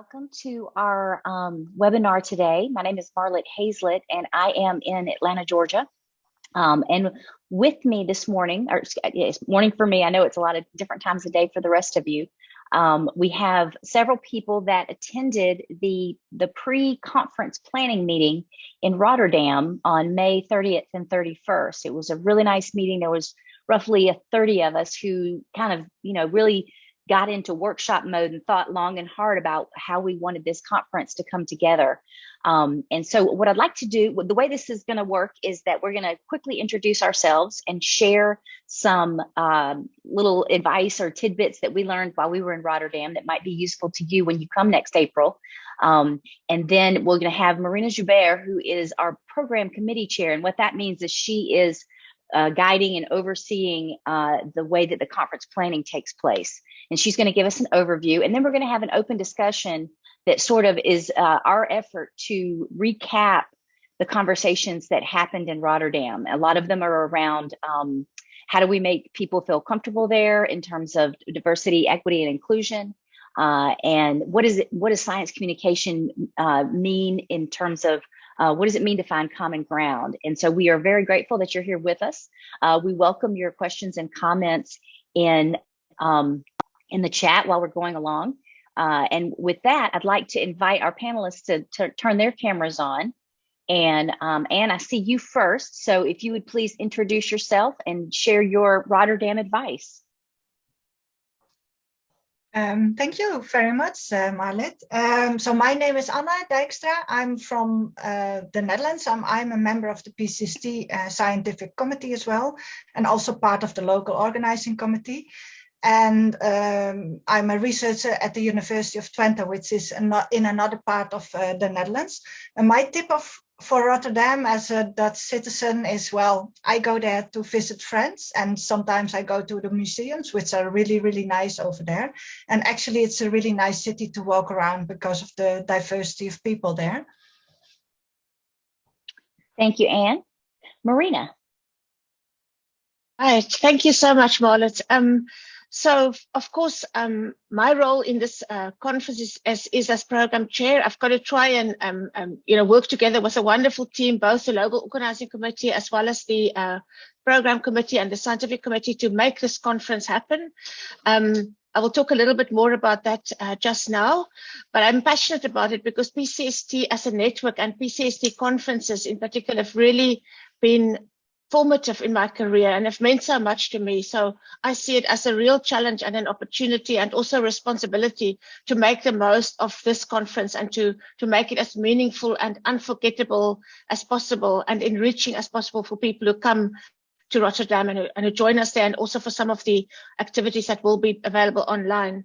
Welcome to our webinar today. My name is Marlit Hayslett, and I am in Atlanta, Georgia. And with me this morning, or it's morning for me, I know it's a lot of different times of day for the rest of you. We have several people that attended the pre-conference planning meeting in Rotterdam on May 30th and 31st. It was a really nice meeting. There was roughly 30 of us who kind of, really got into workshop mode and thought long and hard about how we wanted this conference to come together. And so what I'd like to do, the way this is going to work is that we're going to quickly introduce ourselves and share some little advice or tidbits that we learned while we were in Rotterdam that might be useful to you when you come next April. And then we're going to have Marina Joubert, who is our program committee chair. And what that means is she is guiding and overseeing the way that the conference planning takes place. And she's going to give us an overview. And then we're going to have an open discussion that sort of is our effort to recap the conversations that happened in Rotterdam. A lot of them are around how do we make people feel comfortable there in terms of diversity, equity, and inclusion. And what does science communication mean in terms of what does it mean to find common ground? And so we are very grateful that you're here with us. We welcome your questions and comments in the chat while we're going along. And with that, I'd like to invite our panelists to turn their cameras on. And Anne, I see you first. So if you would please introduce yourself and share your Rotterdam advice. Thank you very much, Marlit. So my name is Anna Dijkstra. I'm from the Netherlands. I'm a member of the PCST scientific committee as well, and also part of the local organizing committee. And I'm a researcher at the University of Twente, which is in another part of the Netherlands. And my tip for Rotterdam as a Dutch citizen is, well, I go there to visit friends, and sometimes I go to the museums, which are really, really nice over there. And actually, it's a really nice city to walk around because of the diversity of people there. Thank you, Anne. Marina. Hi, thank you so much, Marlit. So, of course, my role in this conference is as program chair. I've got to try and work together with a wonderful team, both the local organizing committee as well as the program committee and the scientific committee, to make this conference happen. I will talk a little bit more about that just now, but I'm passionate about it because PCST as a network and PCST conferences in particular have really been formative in my career and have meant so much to me. So I see it as a real challenge and an opportunity, and also responsibility to make the most of this conference and to make it as meaningful and unforgettable as possible and enriching as possible for people who come to Rotterdam and who join us there, and also for some of the activities that will be available online.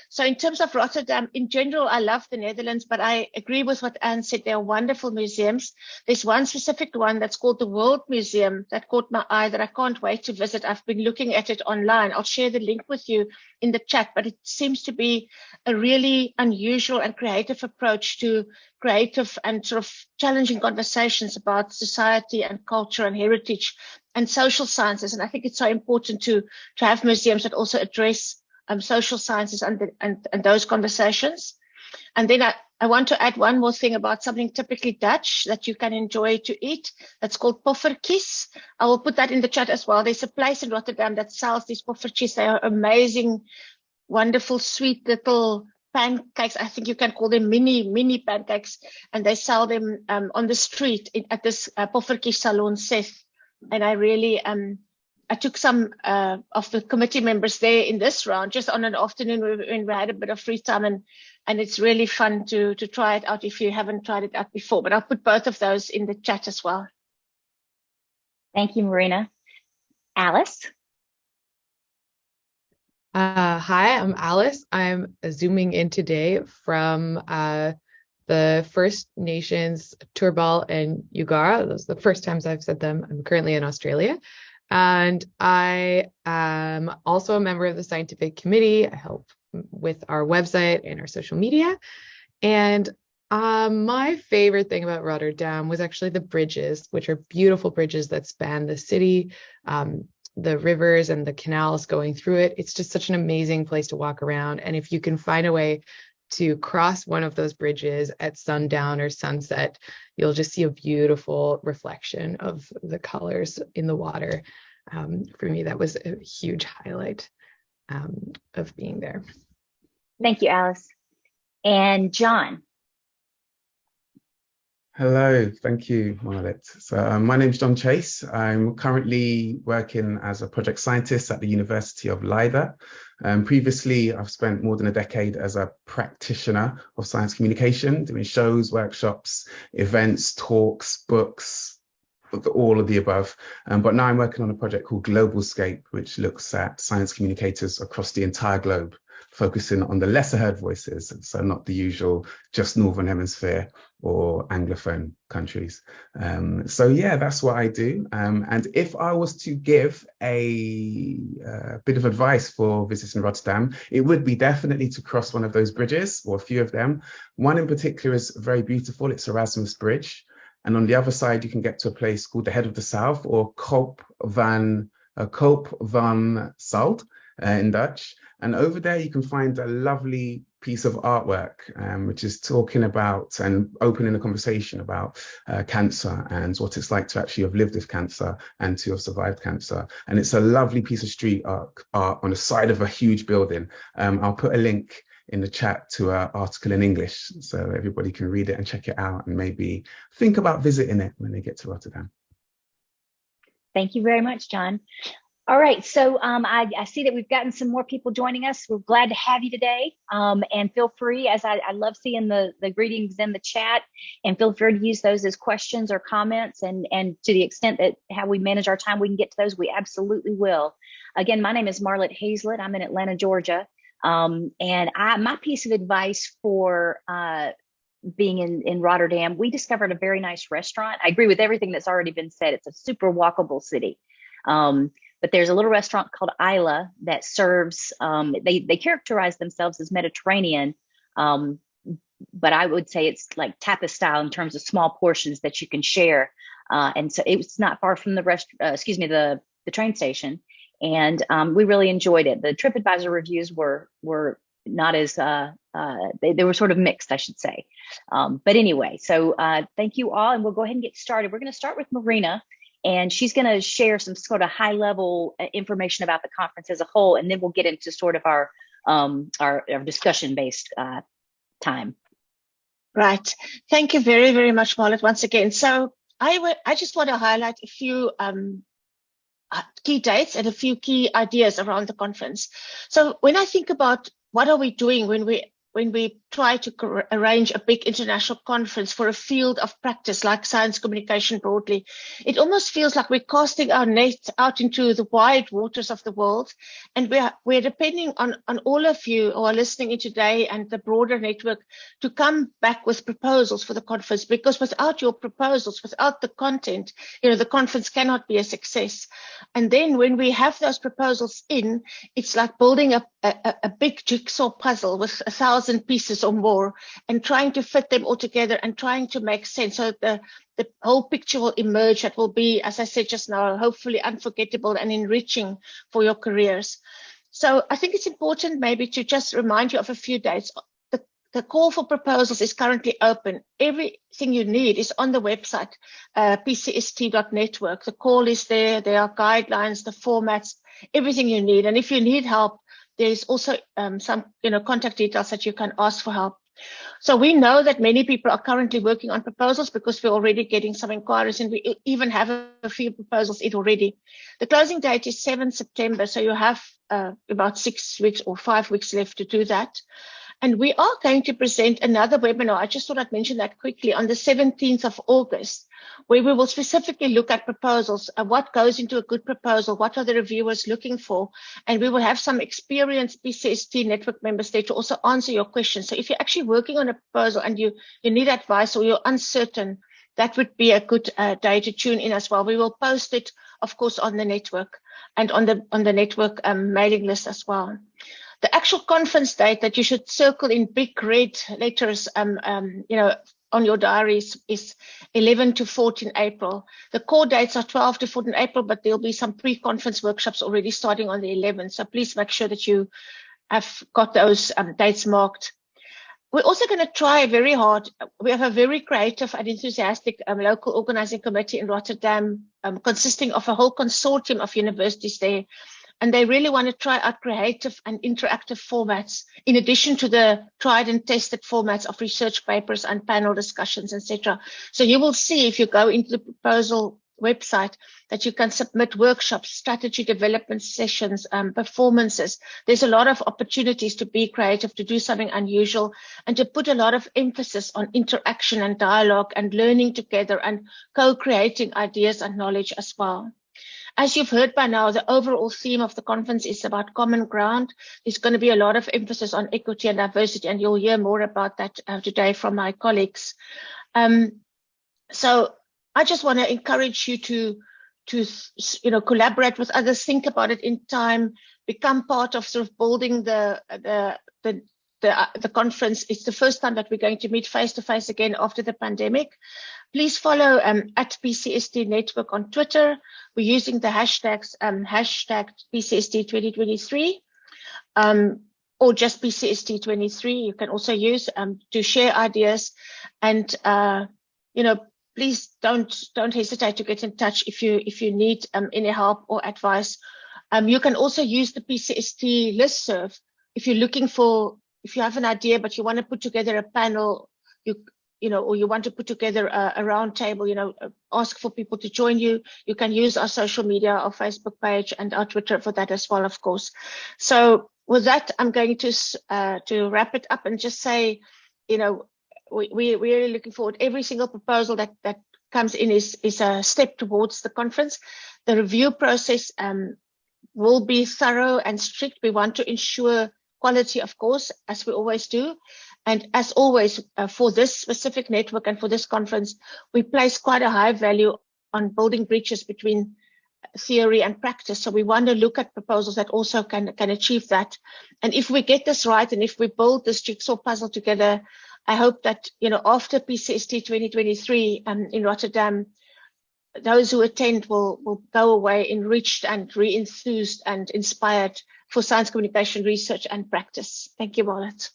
So in terms of Rotterdam, in general, I love the Netherlands, but I agree with what Anne said. There are wonderful museums. There's one specific one that's called the World Museum that caught my eye that I can't wait to visit. I've been looking at it online. I'll share the link with you in the chat, but it seems to be a really unusual and creative approach to creative and sort of challenging conversations about society and culture and heritage and social sciences. And I think it's so important to have museums that also address social sciences and those conversations. And then I want to add one more thing about something typically Dutch that you can enjoy to eat. That's called poffertjies. I will put that in the chat as well. There's a place in Rotterdam that sells these poffertjies. They are amazing, wonderful, sweet little pancakes. I think you can call them mini pancakes. And they sell them on the street at this poffertjie salon CEST. And I really I took some of the committee members there in this round, just on an afternoon when we had a bit of free time, and it's really fun to try it out if you haven't tried it out before. But I'll put both of those in the chat as well. Thank you, Marina. Alice? Hi, I'm Alice. I'm zooming in today from the First Nations Turrbal and Joubert. Those are the first times I've said them. I'm currently in Australia. And I am also a member of the scientific committee. I help with our website and our social media. And my favorite thing about Rotterdam was actually the bridges, which are beautiful bridges that span the city, the rivers and the canals going through it. It's just such an amazing place to walk around. And if you can find a way to cross one of those bridges at sundown or sunset, you'll just see a beautiful reflection of the colors in the water. For me, that was a huge highlight of being there. Thank you, Alice. And John. Hello, thank you, Marlit. So my name is John Chase. I'm currently working as a project scientist at the University of Leiden. Previously, I've spent more than a decade as a practitioner of science communication, doing shows, workshops, events, talks, books, all of the above. But now I'm working on a project called Globalscape, which looks at science communicators across the entire globe, focusing on the lesser heard voices, so not the usual just Northern Hemisphere or Anglophone countries. So yeah, that's what I do. And if I was to give a bit of advice for visiting Rotterdam, it would be definitely to cross one of those bridges, or a few of them. One in particular is very beautiful. It's Erasmus Bridge. And on the other side, you can get to a place called the Head of the South, or Koop van Salt in Dutch. And over there, you can find a lovely piece of artwork, which is talking about and opening a conversation about cancer and what it's like to actually have lived with cancer and to have survived cancer. And it's a lovely piece of street art on the side of a huge building. I'll put a link in the chat to an article in English so everybody can read it and check it out and maybe think about visiting it when they get to Rotterdam. Thank you very much, John. All right, so I see that we've gotten some more people joining us. We're glad to have you today, and feel free, as I love seeing the greetings in the chat, and feel free to use those as questions or comments, and to the extent that how we manage our time, we can get to those, we absolutely will. Again, my name is Marlit Hayslett. I'm in Atlanta, Georgia, and my piece of advice for being in Rotterdam, we discovered a very nice restaurant. I agree with everything that's already been said. It's a super walkable city. But there's a little restaurant called Isla that serves, they characterize themselves as Mediterranean, but I would say it's like tapas style in terms of small portions that you can share. And so it's not far from the train station. And we really enjoyed it. The TripAdvisor reviews were not as, they were sort of mixed, I should say. But anyway, so thank you all, and we'll go ahead and get started. We're going to start with Marina. And she's going to share some sort of high-level information about the conference as a whole, and then we'll get into sort of our discussion-based time. Right. Thank you very, very much, Marlit, once again. So I just want to highlight a few key dates and a few key ideas around the conference. So when I think about what are we doing when we try to arrange a big international conference for a field of practice like science communication broadly, it almost feels like we're casting our net out into the wide waters of the world, and we're depending on all of you who are listening in today and the broader network to come back with proposals for the conference, because without your proposals, without the content, the conference cannot be a success. And then when we have those proposals in, it's like building a big jigsaw puzzle with 1,000 pieces or more, and trying to fit them all together and trying to make sense so the whole picture will emerge that will be, as I said just now, hopefully unforgettable and enriching for your careers. So I think it's important maybe to just remind you of a few dates. The call for proposals is currently open. Everything you need is on the website, pcst.network. The call is there. There are guidelines, the formats, everything you need. And if you need help, there's also some contact details that you can ask for help. So we know that many people are currently working on proposals because we're already getting some inquiries, and we even have a few proposals in already. The closing date is 7 September, so you have about 6 weeks or 5 weeks left to do that. And we are going to present another webinar. I just thought I'd mention that quickly on the 17th of August, where we will specifically look at proposals, what goes into a good proposal, what are the reviewers looking for, and we will have some experienced PCST network members there to also answer your questions. So if you're actually working on a proposal and you need advice or you're uncertain, that would be a good day to tune in as well. We will post it, of course, on the network and on the network mailing list as well. The actual conference date that you should circle in big red letters, on your diaries is 11 to 14 April. The core dates are 12 to 14 April, but there'll be some pre-conference workshops already starting on the 11th. So please make sure that you have got those dates marked. We're also going to try very hard. We have a very creative and enthusiastic local organizing committee in Rotterdam, consisting of a whole consortium of universities there. And they really want to try out creative and interactive formats, in addition to the tried and tested formats of research papers and panel discussions, etc. So you will see if you go into the proposal website that you can submit workshops, strategy development sessions, performances. There's a lot of opportunities to be creative, to do something unusual, and to put a lot of emphasis on interaction and dialogue and learning together and co-creating ideas and knowledge as well. As you've heard by now, the overall theme of the conference is about common ground. There's going to be a lot of emphasis on equity and diversity, and you'll hear more about that today from my colleagues. So I just want to encourage you to collaborate with others, think about it in time, become part of sort of building the conference. It's the first time that we're going to meet face to face again after the pandemic. Please follow at PCST Network on Twitter. We're using the hashtags hashtag PCST 2023 or just PCST 23. You can also use to share ideas, and please don't hesitate to get in touch if you need any help or advice. You can also use the PCST listserv if you're looking for. If you have an idea but you want to put together a panel, or you want to put together a round table, ask for people to join you. You can use our social media, our Facebook page and our Twitter for that as well, of course. So with that, I'm going to wrap it up and just say, we're really looking forward. Every single proposal that comes in is a step towards the conference. The review process will be thorough and strict. We want to ensure quality, of course, as we always do. And as always, for this specific network and for this conference, we place quite a high value on building bridges between theory and practice. So we want to look at proposals that also can achieve that. And if we get this right, and if we build this jigsaw puzzle together, I hope that, after PCST 2023 in Rotterdam, those who attend will go away enriched and re-enthused and inspired for science communication research and practice. Thank you, Marlit.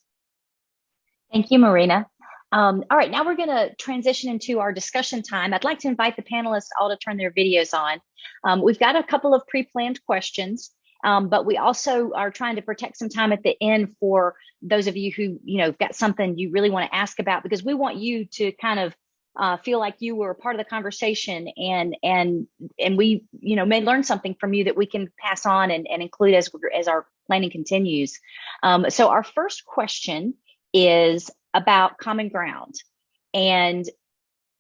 Thank you, Marina. All right, now we're going to transition into our discussion time. I'd like to invite the panelists all to turn their videos on. We've got a couple of pre-planned questions, but we also are trying to protect some time at the end for those of you who, got something you really want to ask about, because we want you to kind of feel like you were a part of the conversation, and we, may learn something from you that we can pass on and include as our planning continues. So our first question is about common ground. And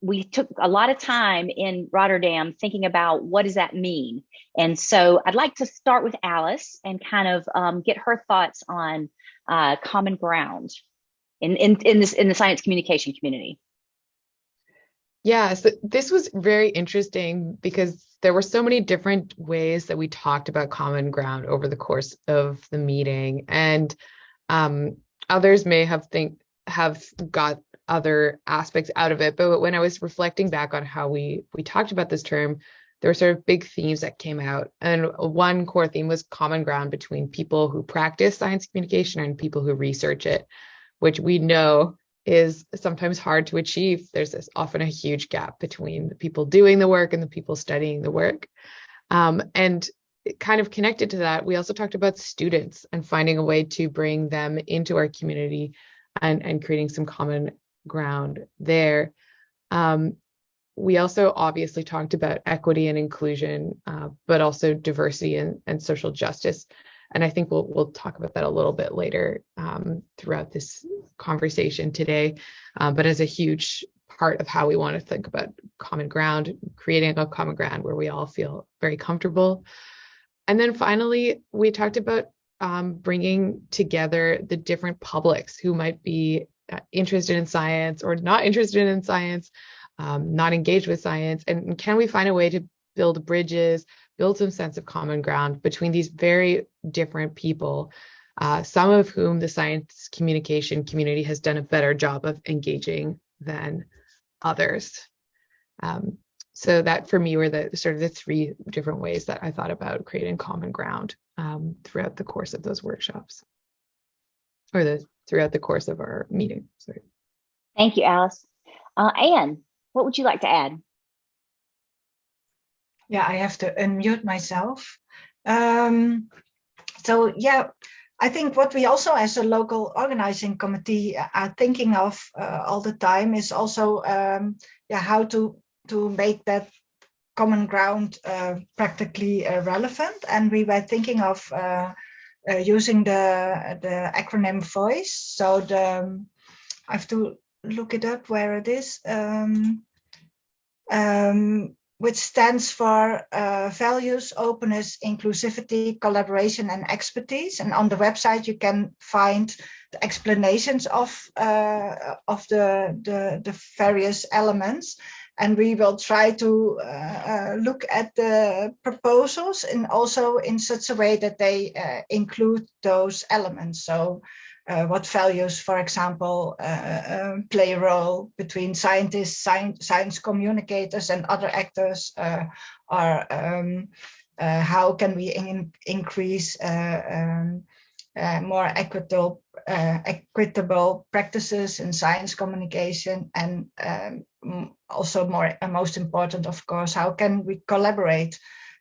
we took a lot of time in Rotterdam thinking about what does that mean. And so I'd like to start with Alice and kind of get her thoughts on common ground in the science communication community. Yeah, so this was very interesting because there were so many different ways that we talked about common ground over the course of the meeting, and others may have got other aspects out of it. But when I was reflecting back on how we talked about this term, there were sort of big themes that came out. And one core theme was common ground between people who practice science communication and people who research it, which we know is sometimes hard to achieve. There's often a huge gap between the people doing the work and the people studying the work. And kind of connected to that, we also talked about students and finding a way to bring them into our community and creating some common ground there. We also obviously talked about equity and inclusion, but also diversity and social justice. And I think we'll talk about that a little bit later throughout this conversation today. But as a huge part of how we want to think about common ground, creating a common ground where we all feel very comfortable. And then finally, we talked about bringing together the different publics who might be interested in science or not interested in science, not engaged with science. And can we find a way to build bridges, build some sense of common ground between these very different people, some of whom the science communication community has done a better job of engaging than others. So that for me were the sort of the three different ways that I thought about creating common ground throughout the course of those workshops. or throughout the course of our meeting. Sorry. Thank you, Alice. Anne, what would you like to add? Yeah, I have to unmute myself. So yeah, I think what we also as a local organizing committee are thinking of all the time is also how to make that common ground practically relevant. And we were thinking of using the acronym VOICE. So I have to look it up where it is. Which stands for values, openness, inclusivity, collaboration, and expertise. And on the website, you can find the explanations of the various elements. And we will try to look at the proposals and also in such a way that they include those elements. So what values, for example, play a role between scientists, science communicators, and other actors, or how can we increase more equitable practices in science communication, and also most important, of course, how can we collaborate,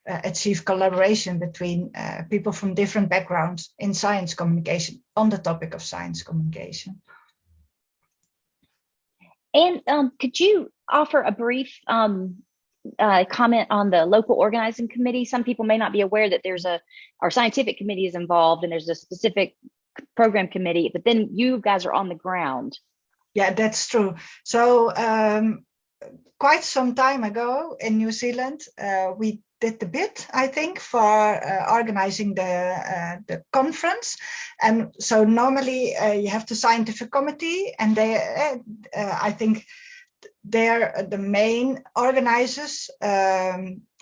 achieve collaboration between people from different backgrounds in science communication on the topic of science communication. And could you offer a brief comment on the local organizing committee? Some people may not be aware that our scientific committee is involved and there's a specific program committee, but then you guys are on the ground. Yeah, that's true. So quite some time ago in New Zealand, we did the bid, I think, for organizing the conference. And so normally you have the scientific committee, and they, I think, they're the main organizers,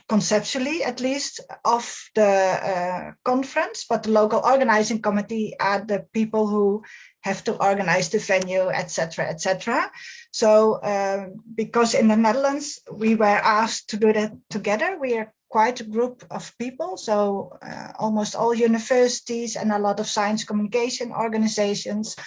conceptually at least, of the conference, but the local organizing committee are the people who have to organize the venue, etc., etc. So because in the Netherlands we were asked to do that together, we are quite a group of people, so almost all universities and a lot of science communication organizations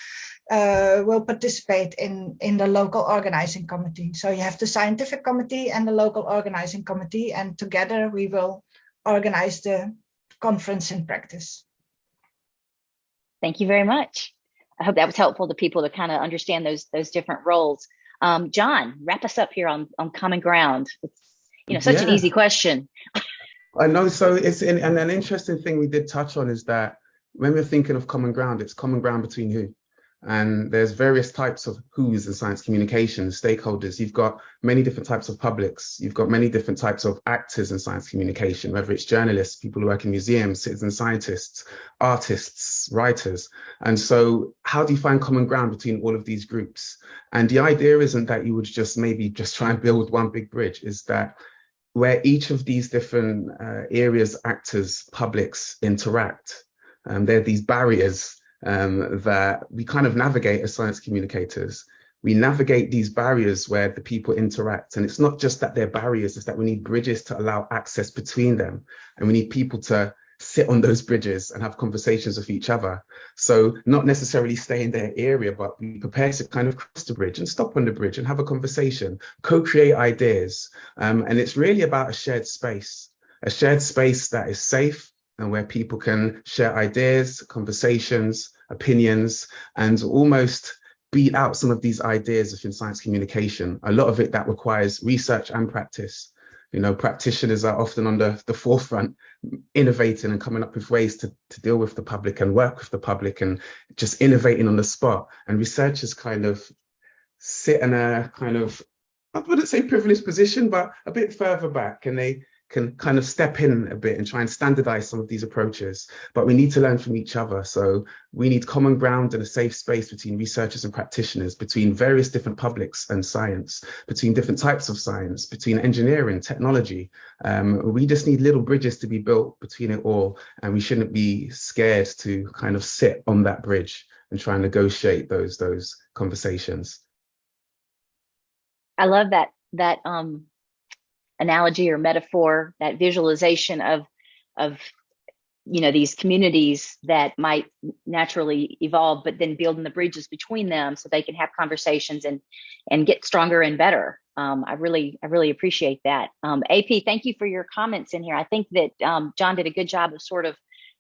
will participate in the local organizing committee. So you have the scientific committee and the local organizing committee, and together we will organize the conference in practice. Thank you very much. I hope that was helpful to people to kind of understand those different roles. John, wrap us up here on common ground. It's such an easy question. I know. So and an interesting thing we did touch on is that when we're thinking of common ground, it's common ground between who? And there's various types of who's in science communication, stakeholders. You've got many different types of publics. You've got many different types of actors in science communication, whether it's journalists, people who work in museums, citizen scientists, artists, writers. And so how do you find common ground between all of these groups? And the idea isn't that you would just try and build one big bridge, is that where each of these different areas, actors, publics interact, there are these barriers that we kind of navigate as science communicators. We navigate these barriers where the people interact. And it's not just that they're barriers, it's that we need bridges to allow access between them. And we need people to sit on those bridges and have conversations with each other. So not necessarily stay in their area, but be prepared to kind of cross the bridge and stop on the bridge and have a conversation, co-create ideas. And it's really about a shared space that is safe, and where people can share ideas, conversations, opinions, and almost beat out some of these ideas within science communication. A lot of it that requires research and practice. Practitioners are often on the forefront, innovating and coming up with ways to deal with the public and work with the public and just innovating on the spot. And researchers kind of sit in a kind of, I wouldn't say privileged position, but a bit further back, and they can kind of step in a bit and try and standardize some of these approaches. But we need to learn from each other. So we need common ground and a safe space between researchers and practitioners, between various different publics and science, between different types of science, between engineering, technology. We just need little bridges to be built between it all. And we shouldn't be scared to kind of sit on that bridge and try and negotiate those conversations. I love that analogy or metaphor, that visualization of these communities that might naturally evolve, but then building the bridges between them so they can have conversations and get stronger and better. I really appreciate that. AP, thank you for your comments in here. I think that John did a good job of sort of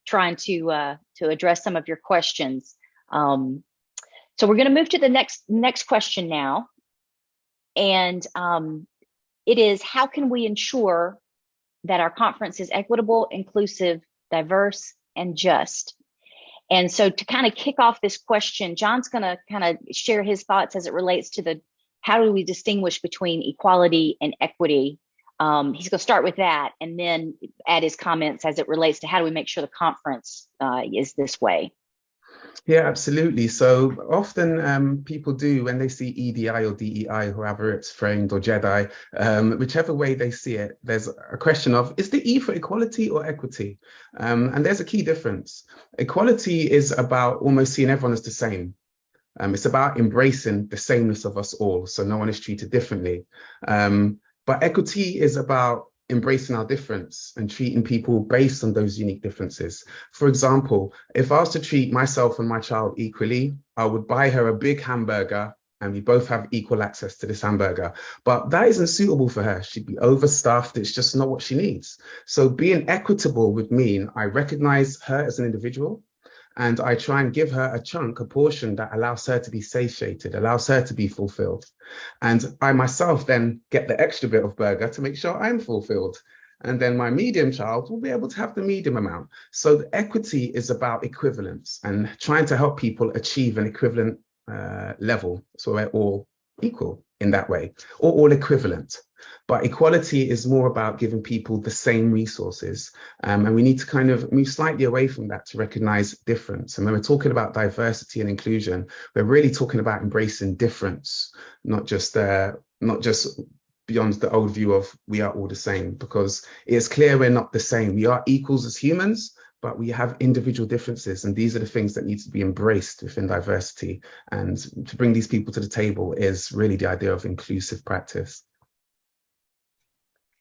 trying to address some of your questions. So we're going to move to the next question now, and it is, how can we ensure that our conference is equitable, inclusive, diverse, and just? And so to kind of kick off this question, John's going to kind of share his thoughts as it relates to how do we distinguish between equality and equity. He's going to start with that and then add his comments as it relates to how do we make sure the conference is this way. Yeah, absolutely. So often people do, when they see EDI or DEI, however it's framed, or JEDI, whichever way they see it, there's a question of, is the E for equality or equity? And there's a key difference. Equality is about almost seeing everyone as the same. It's about embracing the sameness of us all, so no one is treated differently. But equity is about embracing our difference and treating people based on those unique differences. For example, if I was to treat myself and my child equally, I would buy her a big hamburger and we both have equal access to this hamburger. But that isn't suitable for her. She'd be overstuffed. It's just not what she needs. So being equitable would mean I recognize her as an individual, and I try and give her a portion that allows her to be satiated, allows her to be fulfilled. And I myself then get the extra bit of burger to make sure I'm fulfilled. And then my medium child will be able to have the medium amount. So the equity is about equivalence and trying to help people achieve an equivalent level. So we're all equal in that way, or all equivalent. But equality is more about giving people the same resources. And we need to kind of move slightly away from that to recognize difference. And when we're talking about diversity and inclusion, we're really talking about embracing difference, not just beyond the old view of we are all the same, because it's clear we're not the same. We are equals as humans, but we have individual differences. And these are the things that need to be embraced within diversity. And to bring these people to the table is really the idea of inclusive practice.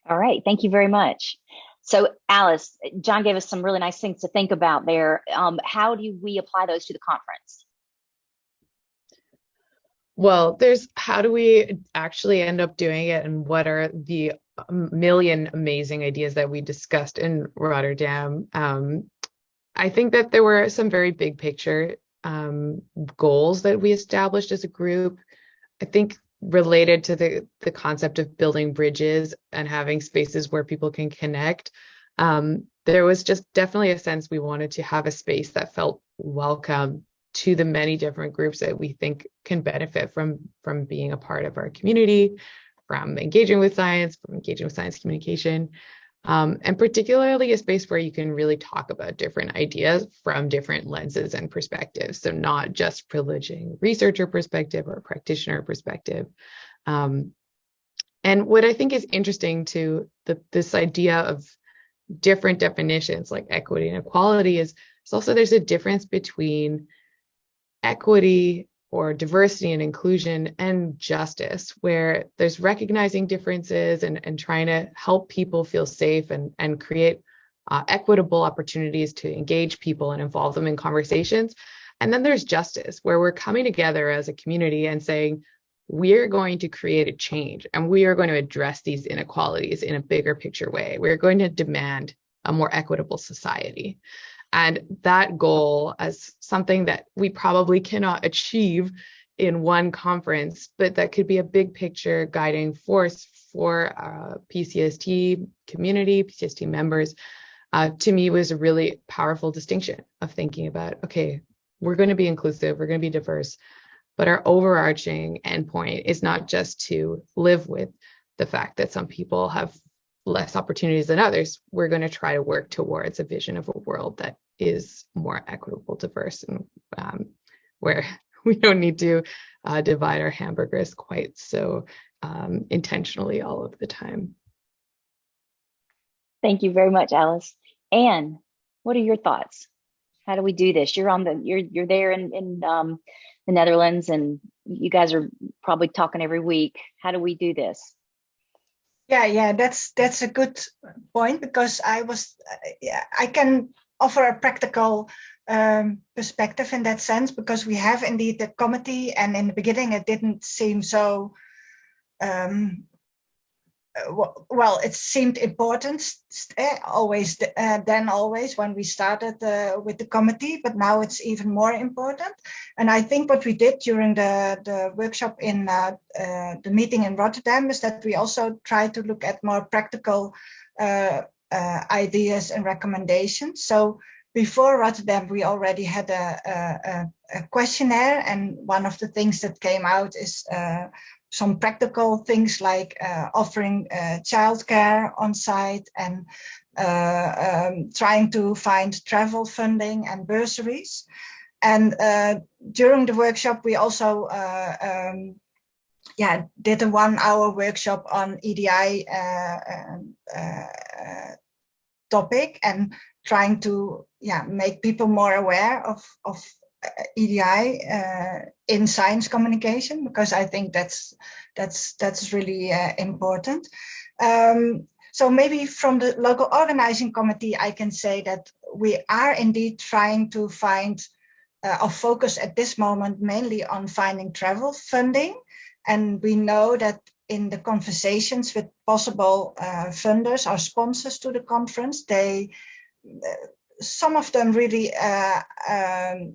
All right, thank you very much. So Alice, John gave us some really nice things to think about there. How do we apply those to the conference? Well, there's how do we actually end up doing it, and what are the million amazing ideas that we discussed in Rotterdam. I think that there were some very big picture goals that we established as a group. I think related to the concept of building bridges and having spaces where people can connect. There was just definitely a sense we wanted to have a space that felt welcome to the many different groups that we think can benefit from being a part of our community, from engaging with science, communication, and particularly a space where you can really talk about different ideas from different lenses and perspectives. So not just privileging researcher perspective or practitioner perspective. And what I think is interesting to this idea of different definitions like equity and equality is also there's a difference between equity or diversity and inclusion and justice, where there's recognizing differences and trying to help people feel safe and create equitable opportunities to engage people and involve them in conversations. And then there's justice, where we're coming together as a community and saying, we're going to create a change and we are going to address these inequalities in a bigger picture way. We're going to demand a more equitable society. And that goal, as something that we probably cannot achieve in one conference, but that could be a big picture guiding force for PCST community, PCST members, to me was a really powerful distinction of thinking about, okay, we're going to be inclusive, we're going to be diverse, but our overarching endpoint is not just to live with the fact that some people have less opportunities than others. We're going to try to work towards a vision of a world that is more equitable, diverse, and where we don't need to divide our hamburgers quite so intentionally all of the time. Thank you very much, Alice. Anne, what are your thoughts? How do we do this? You're there in the Netherlands, and you guys are probably talking every week. How do we do this? Yeah, that's a good point, because I can offer a practical perspective in that sense, because we have indeed the committee, and in the beginning it didn't seem so well, it seemed important always when we started with the committee, but now it's even more important. And I think what we did during the workshop in the meeting in Rotterdam is that we also tried to look at more practical ideas and recommendations. So before Rotterdam, we already had a questionnaire, and one of the things that came out is some practical things like offering childcare on site, and trying to find travel funding and bursaries. And during the workshop, we also did a 1-hour workshop on EDI topic, and trying to make people more aware of EDI in science communication, because I think that's really important. So maybe from the local organizing committee, I can say that we are indeed trying to find our focus at this moment mainly on finding travel funding, and we know that in the conversations with possible funders or sponsors to the conference, some of them really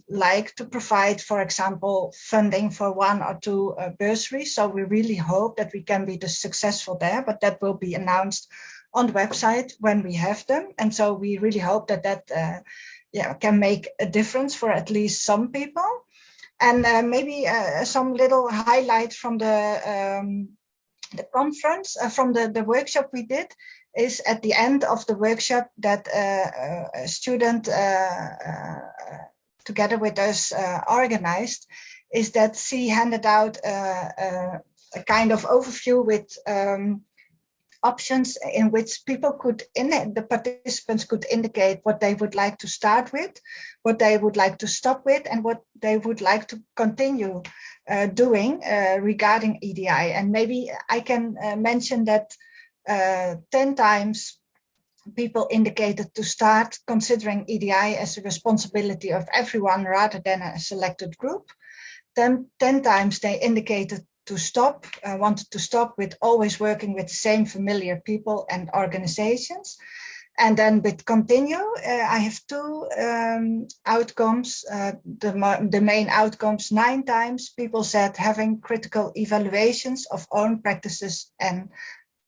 like to provide, for example, funding for 1 or 2 bursaries. So we really hope that we can be successful there, but that will be announced on the website when we have them. And so we really hope that can make a difference for at least some people. And maybe some little highlight from the conference, from the workshop we did, is at the end of the workshop that a student together with us organized, is that she handed out a kind of overview with options in which people could, the participants could indicate what they would like to start with, what they would like to stop with, and what they would like to continue doing regarding EDI. And maybe I can mention that 10 times people indicated to start considering EDI as a responsibility of everyone rather than a selected group. Then 10 times they indicated to stop, wanted to stop with always working with the same familiar people and organizations. And then with continue, I have 2 outcomes. The main outcomes, 9 times people said having critical evaluations of own practices and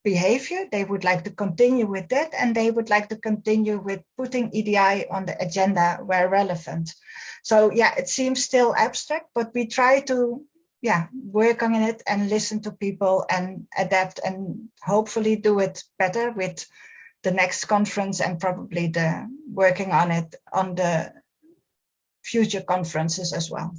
behavior. They would like to continue with that, and they would like to continue with putting EDI on the agenda where relevant. So it seems still abstract, but we try to work on it and listen to people and adapt, and hopefully do it better with the next conference, and probably working on it on the future conferences as well.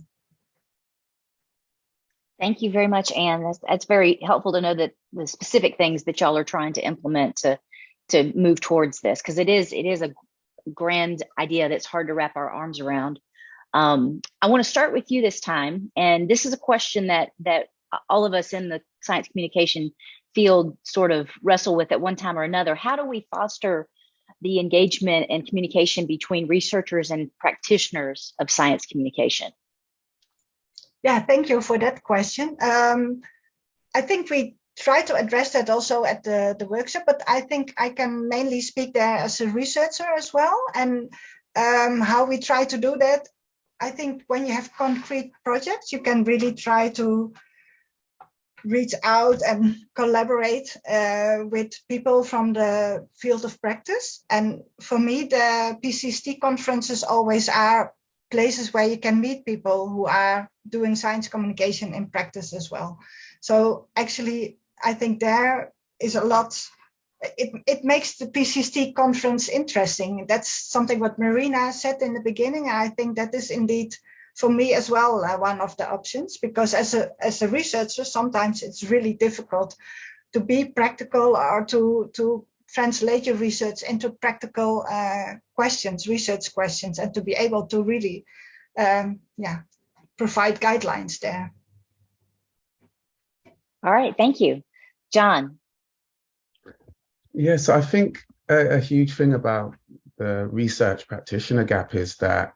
Thank you very much, Anne. That's very helpful to know that the specific things that y'all are trying to implement to move towards this, because it is a grand idea that's hard to wrap our arms around. I want to start with you this time, and this is a question that all of us in the science communication field sort of wrestle with at one time or another. How do we foster the engagement and communication between researchers and practitioners of science communication? Yeah, thank you for that question. I think we try to address that also at the workshop, but I think I can mainly speak there as a researcher as well. And how we try to do that, I think when you have concrete projects, you can really try to reach out and collaborate with people from the field of practice. And for me, the PCST conferences always are places where you can meet people who are doing science communication in practice as well. So actually, I think there is a lot. It makes the PCST conference interesting. That's something what Marina said in the beginning. I think that is indeed, for me as well, one of the options, because as a researcher, sometimes it's really difficult to be practical or to translate your research into practical research questions, and to be able to really provide guidelines there. All right, thank you. John. Yeah, so I think a huge thing about the research practitioner gap is that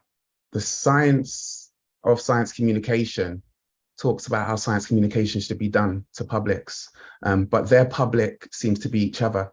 the science of science communication talks about how science communication should be done to publics, but their public seems to be each other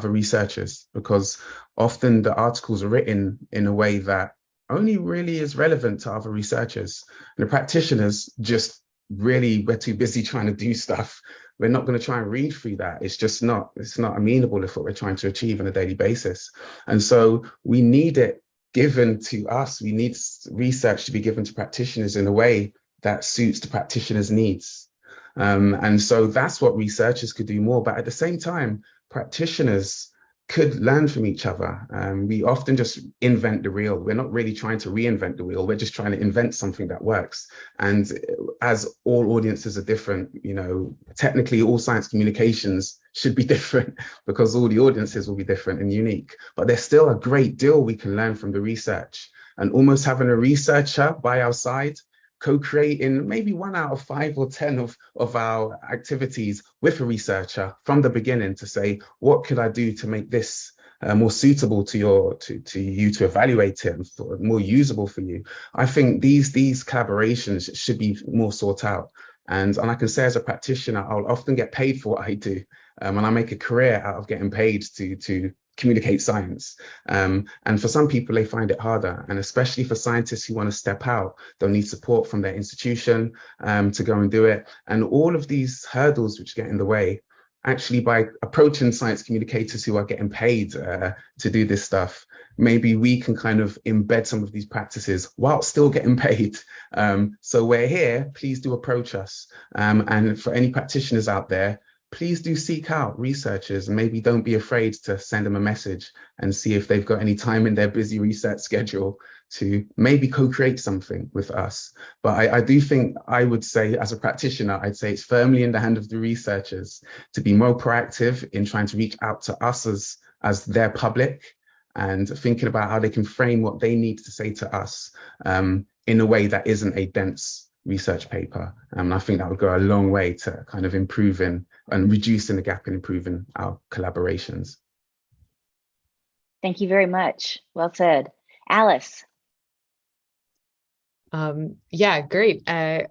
researchers, because often the articles are written in a way that only really is relevant to other researchers. And the practitioners just really, we're too busy trying to do stuff. We're not going to try and read through that. It's not amenable with what we're trying to achieve on a daily basis. And so we need it given to us. We need research to be given to practitioners in a way that suits the practitioner's needs. And so that's what researchers could do more. But at the same time, practitioners could learn from each other. We often just invent the wheel. We're not really trying to reinvent the wheel. We're just trying to invent something that works. And as all audiences are different, you know, technically all science communications should be different, because all the audiences will be different and unique. But there's still a great deal we can learn from the research, and almost having a researcher by our side, co-creating maybe 1 out of 5 or 10 of our activities with a researcher from the beginning, to say, what could I do to make this more suitable to you to evaluate it, and more usable for you. I think these collaborations should be more sought out. And I can say, as a practitioner, I'll often get paid for what I do, and I make a career out of getting paid to communicate science. And for some people, they find it harder. And especially for scientists who want to step out, they'll need support from their institution to go and do it. And all of these hurdles which get in the way, actually, by approaching science communicators who are getting paid to do this stuff, maybe we can kind of embed some of these practices while still getting paid. So we're here, please do approach us. And for any practitioners out there, please do seek out researchers, and maybe don't be afraid to send them a message and see if they've got any time in their busy research schedule to maybe co-create something with us. But I do think, I would say, as a practitioner, I'd say it's firmly in the hand of the researchers to be more proactive in trying to reach out to us as their public, and thinking about how they can frame what they need to say to us in a way that isn't a dense research paper. I think that would go a long way to kind of improving and reducing the gap in improving our collaborations. Thank you very much. Well said. Alice. Yeah, great. I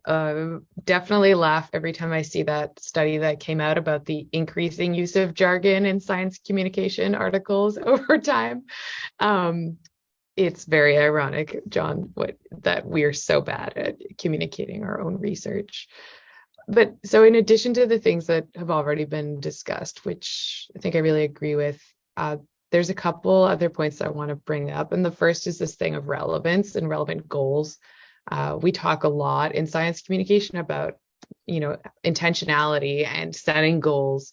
definitely laugh every time I see that study that came out about the increasing use of jargon in science communication articles over time. It's very ironic, John, that we're so bad at communicating our own research. But so in addition to the things that have already been discussed, which I think I really agree with, there's a couple other points that I want to bring up. And the first is this thing of relevance and relevant goals. We talk a lot in science communication about, you know, intentionality and setting goals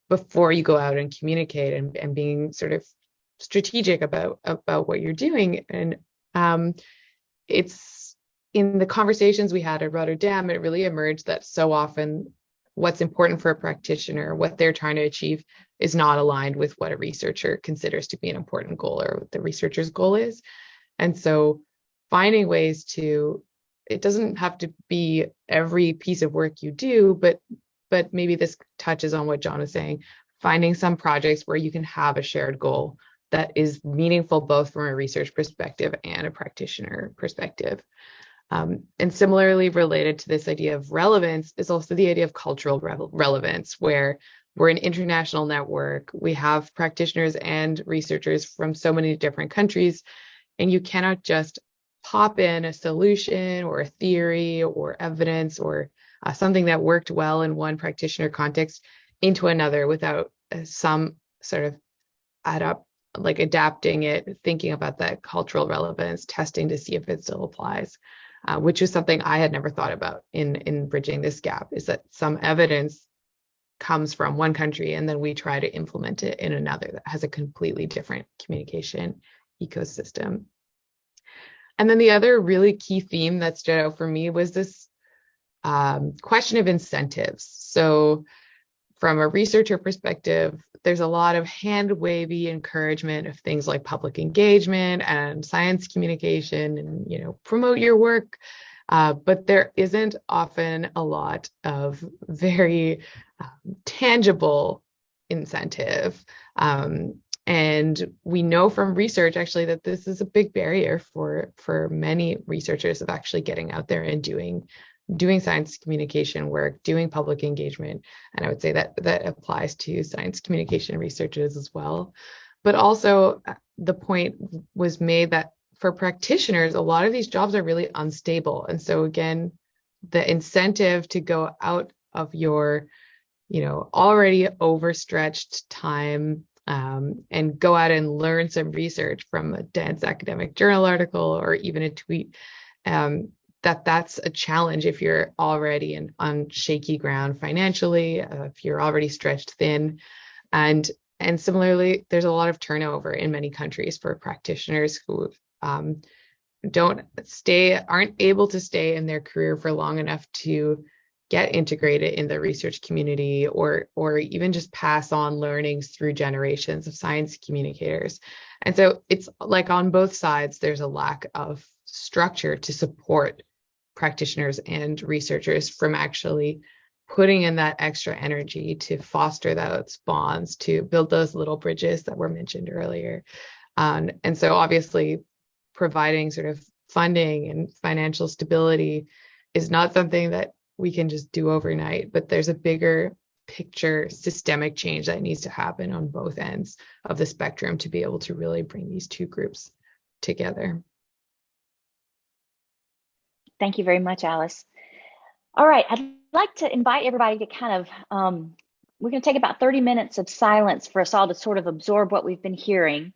before you go out and communicate, and being sort of strategic about what you're doing. And it's in the conversations we had at Rotterdam, it really emerged that so often what's important for a practitioner, what they're trying to achieve, is not aligned with what a researcher considers to be an important goal, or what the researcher's goal is. And so finding ways to, it doesn't have to be every piece of work you do, but maybe this touches on what John is saying, finding some projects where you can have a shared goal that is meaningful both from a research perspective and a practitioner perspective. And similarly related to this idea of relevance is also the idea of cultural relevance, where we're an international network. We have practitioners and researchers from so many different countries, and you cannot just pop in a solution or a theory or evidence or something that worked well in one practitioner context into another without some sort of adapting it, thinking about that cultural relevance, testing to see if it still applies, which is something I had never thought about in bridging this gap, is that some evidence comes from one country and then we try to implement it in another that has a completely different communication ecosystem. And then the other really key theme that stood out for me was this question of incentives. So from a researcher perspective, there's a lot of hand-wavy encouragement of things like public engagement and science communication and, you know, promote your work. But there isn't often a lot of very tangible incentive. And we know from research actually that this is a big barrier for many researchers of actually getting out there and doing science communication work, doing public engagement. And I would say that applies to science communication researchers as well. But also the point was made that for practitioners, a lot of these jobs are really unstable. And so again, the incentive to go out of your, already overstretched time and go out and learn some research from a dense academic journal article or even a tweet, that's a challenge if you're already on shaky ground financially, if you're already stretched thin. And similarly, there's a lot of turnover in many countries for practitioners who aren't able to stay in their career for long enough to get integrated in the research community or even just pass on learnings through generations of science communicators. And so it's like on both sides, there's a lack of structure to support practitioners and researchers from actually putting in that extra energy to foster those bonds, to build those little bridges that were mentioned earlier. And so obviously providing sort of funding and financial stability is not something that we can just do overnight, but there's a bigger picture systemic change that needs to happen on both ends of the spectrum to be able to really bring these two groups together. Thank you very much, Alice. All right, I'd like to invite everybody to kind of, we're going to take about 30 minutes of silence for us all to sort of absorb what we've been hearing.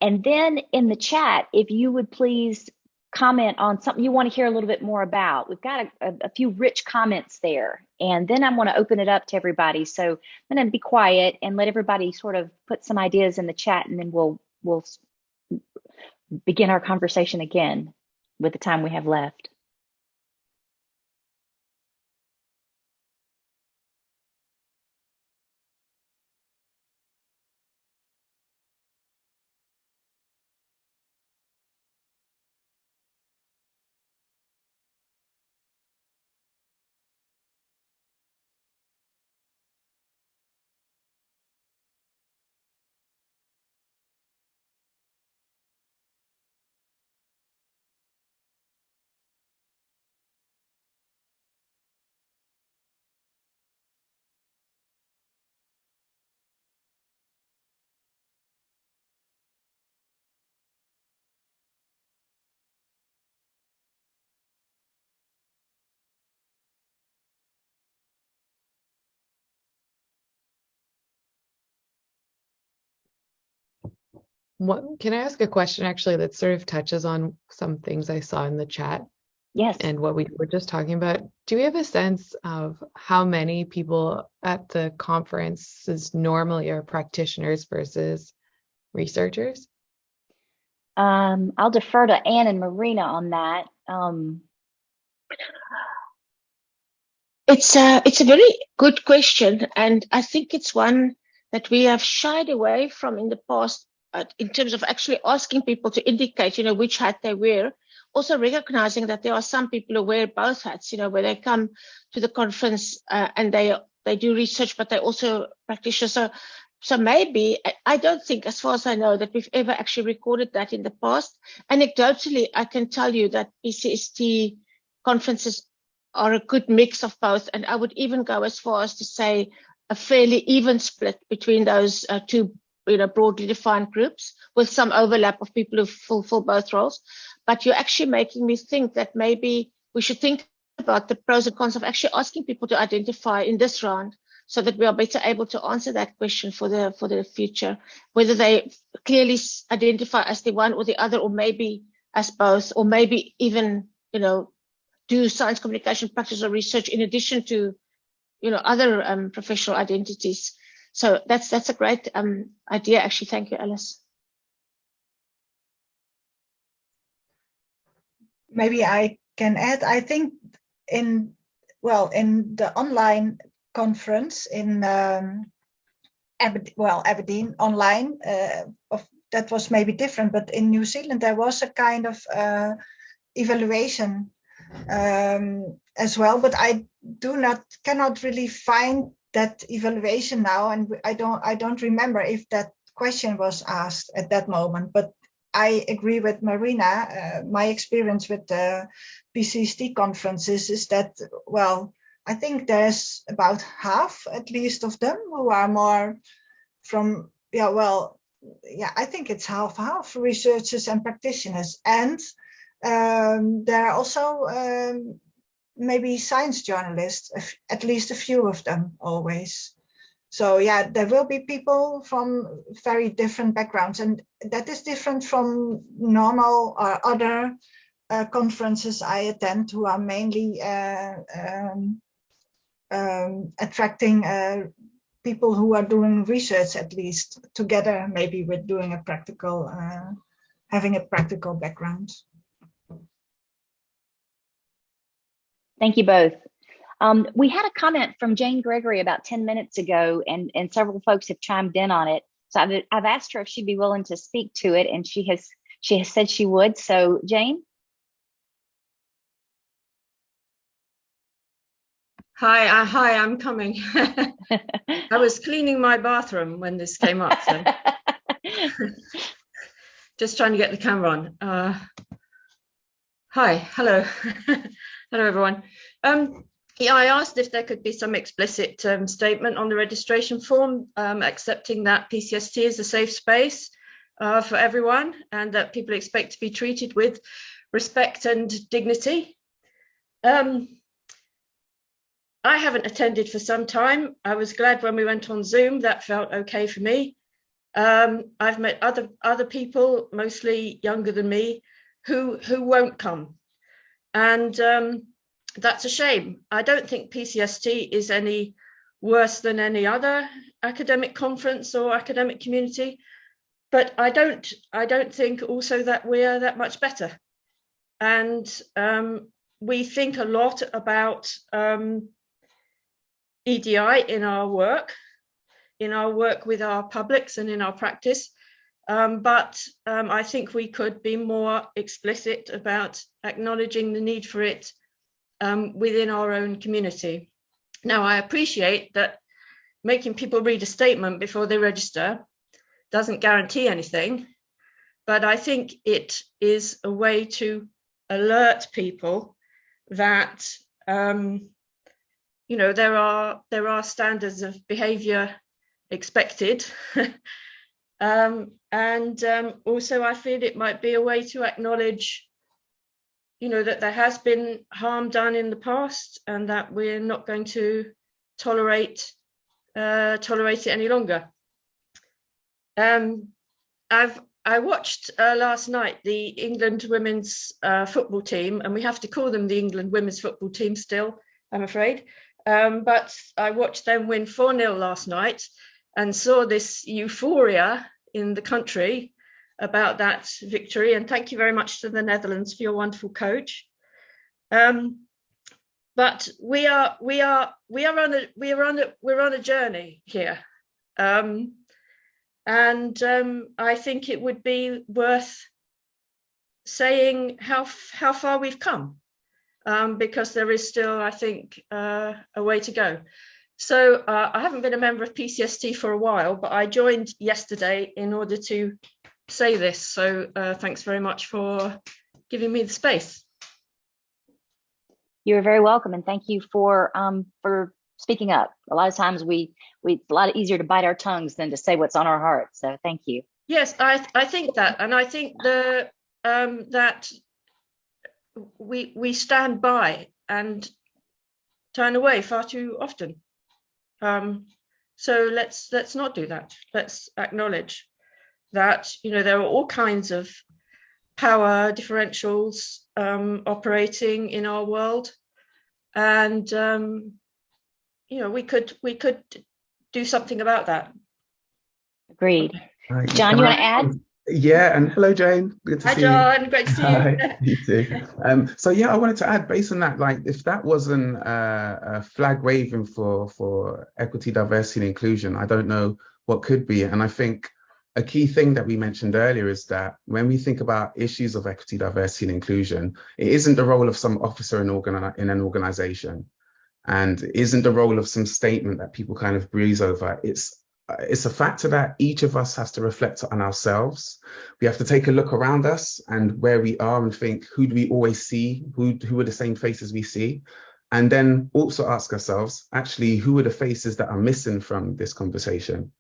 And then in the chat, if you would please comment on something you want to hear a little bit more about. We've got a few rich comments there. And then I want to open it up to everybody. So I'm going to be quiet and let everybody sort of put some ideas in the chat, and then we'll begin our conversation again with the time we have left. Can I ask a question actually that sort of touches on some things I saw in the chat? Yes. And what we were just talking about. Do we have a sense of how many people at the conferences normally are practitioners versus researchers? I'll defer to Anne and Marina on that. It's a very good question, and I think it's one that we have shied away from in the past in terms of actually asking people to indicate, which hat they wear. Also recognizing that there are some people who wear both hats, where they come to the conference and they do research, but they're also practitioners. So maybe, I don't think, as far as I know, that we've ever actually recorded that in the past. Anecdotally, I can tell you that PCST conferences are a good mix of both. And I would even go as far as to say a fairly even split between those two broadly defined groups, with some overlap of people who fulfill both roles. But you're actually making me think that maybe we should think about the pros and cons of actually asking people to identify in this round, so that we are better able to answer that question for the future, whether they clearly identify as the one or the other, or maybe as both, or maybe even, do science communication practice or research in addition to, other professional identities. So that's a great idea, actually. Thank you, Alice. Maybe I can add. I think in the online conference in Aberdeen online, that was maybe different, but in New Zealand there was a kind of evaluation as well, but I cannot really find that evaluation now, and I don't remember if that question was asked at that moment, but I agree with Marina. My experience with the PCST conferences is that, well, I think there's about half at least of them who are more from, I think it's half researchers and practitioners. And there are also maybe science journalists, at least a few of them always. So yeah, there will be people from very different backgrounds, and that is different from normal or other conferences I attend, who are mainly attracting people who are doing research, at least together, maybe with doing a practical, having a practical background. Thank you both. We had a comment from Jane Gregory about 10 minutes ago, and several folks have chimed in on it. So I've asked her if she'd be willing to speak to it, and she has said she would. So Jane? Hi, I'm coming. I was cleaning my bathroom when this came up, so just trying to get the camera on. Hi, hello, hello everyone. Yeah, I asked if there could be some explicit statement on the registration form, accepting that PCST is a safe space for everyone, and that people expect to be treated with respect and dignity. I haven't attended for some time. I was glad when we went on Zoom. That felt okay for me. I've met other people, mostly younger than me, who won't come, and that's a shame. I don't think PCST is any worse than any other academic conference or academic community, but I don't think also that we're that much better. And we think a lot about EDI in our work with our publics and in our practice, but I think we could be more explicit about acknowledging the need for it within our own community. Now, I appreciate that making people read a statement before they register doesn't guarantee anything, but I think it is a way to alert people that you know, there are standards of behavior expected. Also I feel it might be a way to acknowledge, you know, that there has been harm done in the past and that we're not going to tolerate it any longer. I watched last night the England women's football team, and we have to call them the England women's football team still, I'm afraid. But I watched them win 4-0 last night and saw this euphoria in the country about that victory. And thank you very much to the Netherlands for your wonderful coach. But we're on a journey here, I think it would be worth saying how far we've come. Because there is still, I think, a way to go. So I haven't been a member of PCST for a while, but I joined yesterday in order to say this. So thanks very much for giving me the space. You're very welcome, and thank you for speaking up. A lot of times it's a lot easier to bite our tongues than to say what's on our hearts. So thank you. Yes, I think that, and I think that we stand by and turn away far too often. So let's not do that. Let's acknowledge that, you know, there are all kinds of power differentials operating in our world, and you know, we could do something about that. Agreed. Right. John, you want to add? Yeah, and hello, Jane. Good to see you. Hi, John. Great to see you. Hi, you too. So yeah, I wanted to add, based on that, like, if that wasn't a flag waving for equity, diversity, and inclusion, I don't know what could be. And I think a key thing that we mentioned earlier is that when we think about issues of equity, diversity, and inclusion, it isn't the role of some officer in an organization, and it isn't the role of some statement that people kind of breeze over. It's it's a factor that each of us has to reflect on ourselves. We have to take a look around us and where we are and think, who do we always see? Who are the same faces we see? And then also ask ourselves, actually, who are the faces that are missing from this conversation?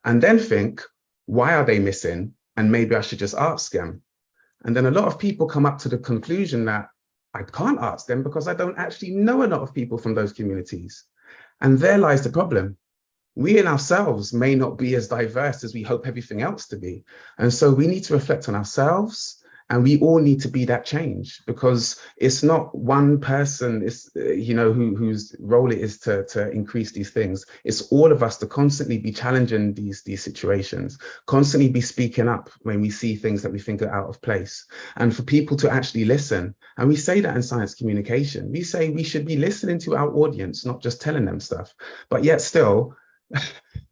And then think, why are they missing? And maybe I should just ask them. And then a lot of people come up to the conclusion that I can't ask them because I don't actually know a lot of people from those communities. And there lies the problem. We in ourselves may not be as diverse as we hope everything else to be. And so we need to reflect on ourselves, and we all need to be that change, because it's not one person whose role it is to increase these things. It's all of us to constantly be challenging these situations, constantly be speaking up when we see things that we think are out of place, and for people to actually listen. And we say that in science communication. We say we should be listening to our audience, not just telling them stuff. But yet still,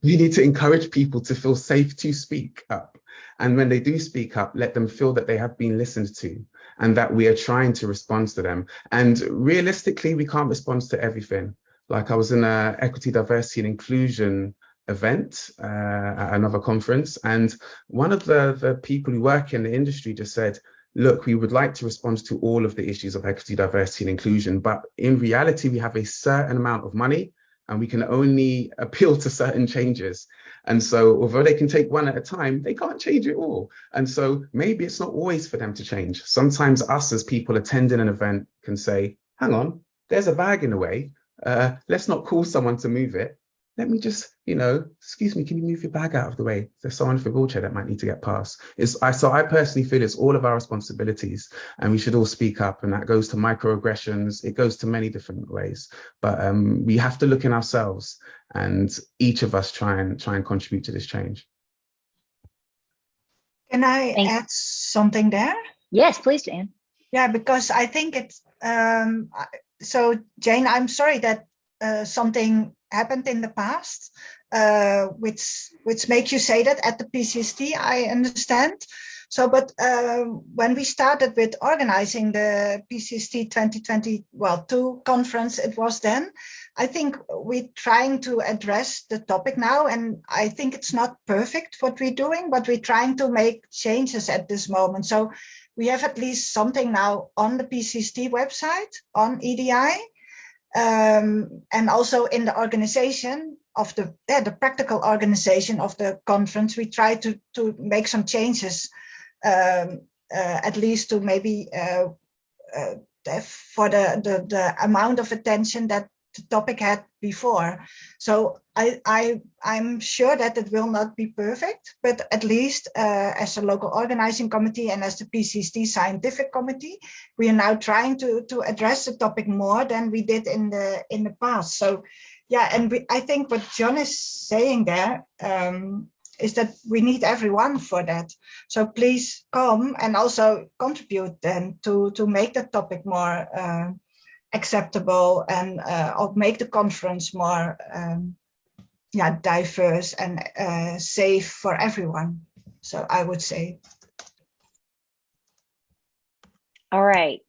we need to encourage people to feel safe to speak up. And when they do speak up, let them feel that they have been listened to and that we are trying to respond to them. And realistically, we can't respond to everything. Like I was in an equity, diversity and inclusion event at another conference. And one of the people who work in the industry just said, look, we would like to respond to all of the issues of equity, diversity and inclusion. But in reality, we have a certain amount of money and we can only appeal to certain changes. And so although they can take one at a time, they can't change it all. And so maybe it's not always for them to change. Sometimes us as people attending an event can say, hang on, there's a bag in the way. Let's not call someone to move it. Let me just, excuse me, can you move your bag out of the way? There's someone for a wheelchair that might need to get past. So I personally feel it's all of our responsibilities and we should all speak up, and that goes to microaggressions. It goes to many different ways, but we have to look in ourselves and each of us try and contribute to this change. Can I add something there? Yes, please, Jan. Yeah, because I think it's, so Jane, I'm sorry that something happened in the past, which make you say that at the PCST, I understand. So, but when we started with organizing the PCST 2022 conference, it was then, I think we're trying to address the topic now, and I think it's not perfect what we're doing, but we're trying to make changes at this moment. So we have at least something now on the PCST website, on EDI, and also in the organization of the practical organization of the conference, we try to make some changes, at least to maybe for the amount of attention that the topic had before. So I'm sure that it will not be perfect, but at least as a local organizing committee and as the PCST scientific committee, we are now trying to address the topic more than we did in the past. So yeah, and I think what John is saying there is that we need everyone for that. So please come and also contribute then to make the topic more acceptable and or make the conference more diverse and safe for everyone. So I would say. All right.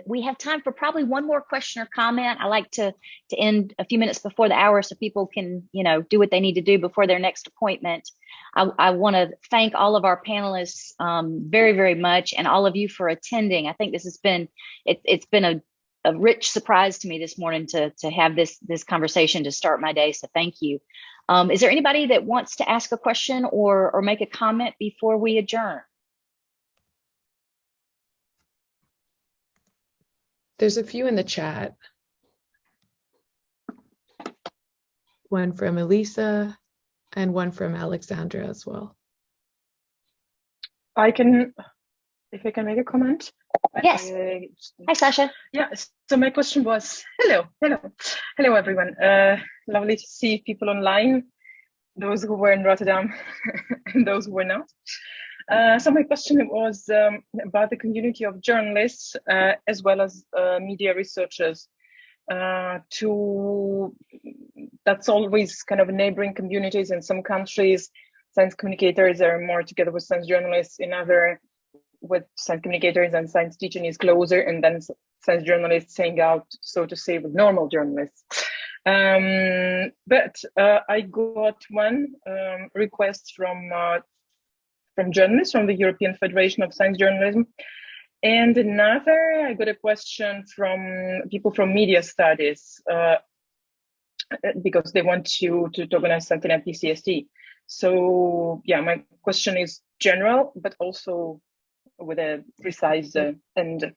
We have time for probably one more question or comment. I like to end a few minutes before the hour so people can, do what they need to do before their next appointment. I want to thank all of our panelists very, very much, and all of you for attending. I think this has been, it's been a rich surprise to me this morning to have this conversation to start my day. So thank you. Is there anybody that wants to ask a question or make a comment before we adjourn? There's a few in the chat. One from Elisa and one from Alexandra as well. If I can make a comment. Yes. Hi, Sasha. Yeah, so my question was, hello everyone. Lovely to see people online, those who were in Rotterdam and those who were not. So my question was about the community of journalists as well as media researchers. That's always kind of neighboring communities. In some countries, science communicators are more together with science journalists. In other, with science communicators and science teaching is closer, and then science journalists hang out, so to say, with normal journalists. But I got one request from journalists from the European Federation of Science Journalism, and another I got a question from people from media studies because they want to organize something at PCST. So yeah, my question is general, but also with a precise end.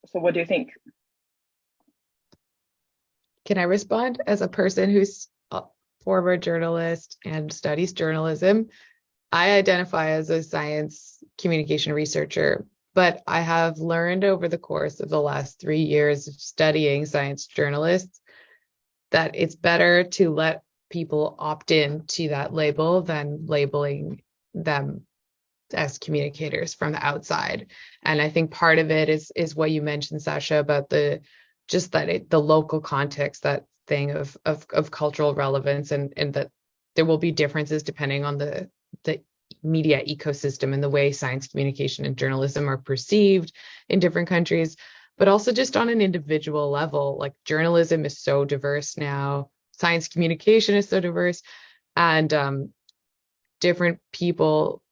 So what do you think? Can I respond as a person who's a former journalist and studies journalism? I identify as a science communication researcher, but I have learned over the course of the last 3 years of studying science journalists that it's better to let people opt in to that label than labeling them as communicators from the outside. And I think part of it is what you mentioned, Sasha, about the local context, that thing of cultural relevance, and that there will be differences depending on the media ecosystem and the way science communication and journalism are perceived in different countries, but also just on an individual level. Like, journalism is so diverse now, science communication is so diverse, and different people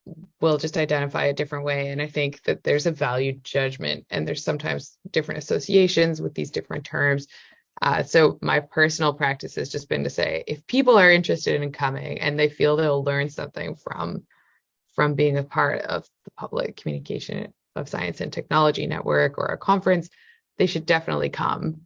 will just identify a different way. And I think that there's a value judgment, and there's sometimes different associations with these different terms. So my personal practice has just been to say, if people are interested in coming and they feel they'll learn something from being a part of the public communication of science and technology network or a conference, they should definitely come.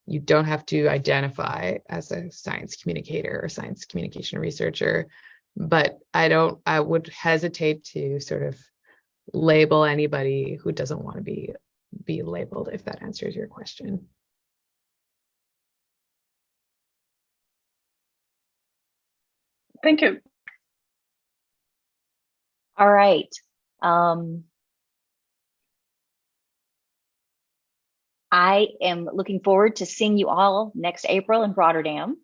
You don't have to identify as a science communicator or science communication researcher, but I would hesitate to sort of label anybody who doesn't want to be labeled, if that answers your question. Thank you. All right. I am looking forward to seeing you all next April in Rotterdam.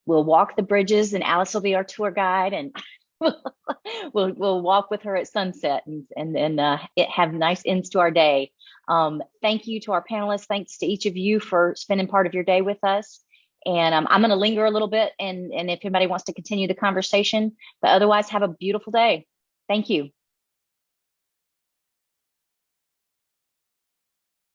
We'll walk the bridges, and Alice will be our tour guide, and we'll walk with her at sunset, and then have nice ends to our day. Thank you to our panelists. Thanks to each of you for spending part of your day with us. And I'm going to linger a little bit, and if anybody wants to continue the conversation, but otherwise, have a beautiful day. Thank you.